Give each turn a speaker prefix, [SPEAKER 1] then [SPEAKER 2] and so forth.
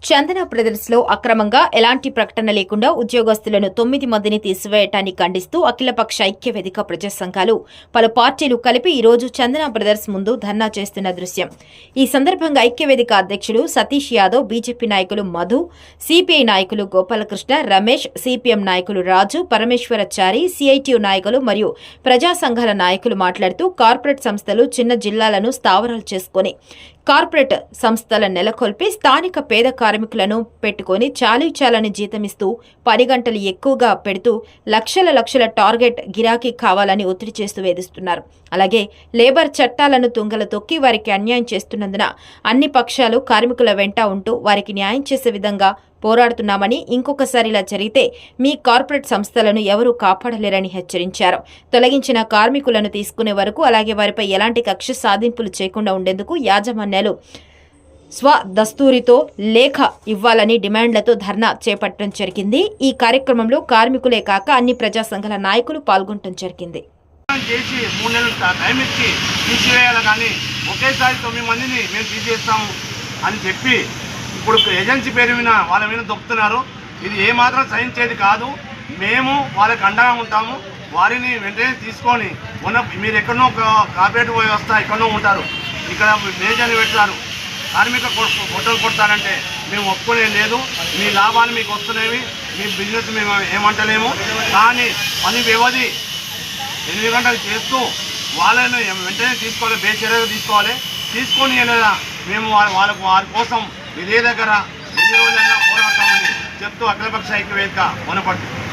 [SPEAKER 1] చందన బ్రదర్స్లో అక్రమంగా ఎలాంటి ప్రకటన లేకుండా ఉద్యోగస్తులను 9 మందిని తీసివేయటాన్ని ఖండిస్తూ అఖిలపక్ష ఐక్య వేదిక ప్రజా సంఘాలు పలు పార్టీలు కలిపి ఈ రోజు చందన బ్రదర్స్ ముందు ధర్నా చేస్తున్న దృశ్యం. ఈ సందర్భంగా ఐక్య వేదిక అధ్యక్షుడు సతీష్ యాదవ్, బీజేపీ నాయకులు మధు, సిపిఐ నాయకులు గోపాలకృష్ణ, రమేష్, సిపిఎం నాయకులు రాజు, పరమేశ్వరచారి, సిఐటియు నాయకులు మరియు ప్రజా సంఘాల నాయకులు మాట్లాడుతూ కార్పొరేట్ సంస్థలు చిన్న జిల్లాలను స్థావరాలు చేసుకుని కార్పొరేట్ సంస్థల నెలకొల్పి స్థానిక పేద కార్మికులను పెట్టుకుని చాలీచాలని జీతమిస్తూ 10 గంటలు ఎక్కువగా పెడుతూ లక్షల టార్గెట్ గిరాకీ కావాలని ఒత్తిడి చేస్తూ వేధిస్తున్నారు. అలాగే లేబర్ చట్టాలను తుంగల తొక్కి వారికి అన్యాయం చేస్తున్నందున అన్ని పక్షాలు కార్మికుల వెంట ఉంటూ వారికి న్యాయం చేసే విధంగా పోరాడుతున్నామని, ఇంకొకసారి ఇలా జరిగితే మీ కార్పొరేట్ సంస్థలను ఎవరూ కాపాడలేరని హెచ్చరించారు. తొలగించిన కార్మికులను తీసుకునే వరకు అలాగే వారిపై ఎలాంటి కక్ష సాధింపులు చేయకుండా ఉండేందుకు యాజమాన్యాలు స్వదస్తూరితో లేఖ ఇవ్వాలని డిమాండ్లతో ధర్నా చేపట్టడం జరిగింది. ఈ కార్యక్రమంలో కార్మికులే కాక అన్ని ప్రజా సంఘాల నాయకులు పాల్గొనడం జరిగింది.
[SPEAKER 2] చేసి 3 నెలలు టైం ఇచ్చి తీసివేయాలి, కానీ ఒకేసారి 9 మందిని మేము తీసేస్తాము అని చెప్పి ఇప్పుడు ఏజెన్సీ పేరు మీద వాళ్ళ మీద దొక్కుతున్నారు. ఇది ఏమాత్రం సహించేది కాదు. మేము వాళ్ళకి అండగా ఉంటాము. వారిని వెంటనే తీసుకొని మీరు ఎక్కడనో కార్పొరేట్ వ్యవస్థ ఎక్కడనో ఉంటారు, ఇక్కడ మేజర్ని పెడతారు, కార్మిక ఫోటోలు కొడతారంటే మేము ఒప్పుకునే లేదు. మీ లాభాలు మీకు వస్తున్నాయి, మీ బిజినెస్ మేము ఏమంటలేము, కానీ పని వ్యవధి 8 గంటలు చేస్తూ వాళ్ళని వెంటనే తీసుకోవాలి, బేచర్యగా తీసుకోవాలి. తీసుకొని మేము వారి కోసం ఇదే దగ్గర ఎన్ని రోజులైనా పోరాడతామని చెప్తూ అఖిలపక్ష ఐక్య వేదిక మొనపడుతుంది.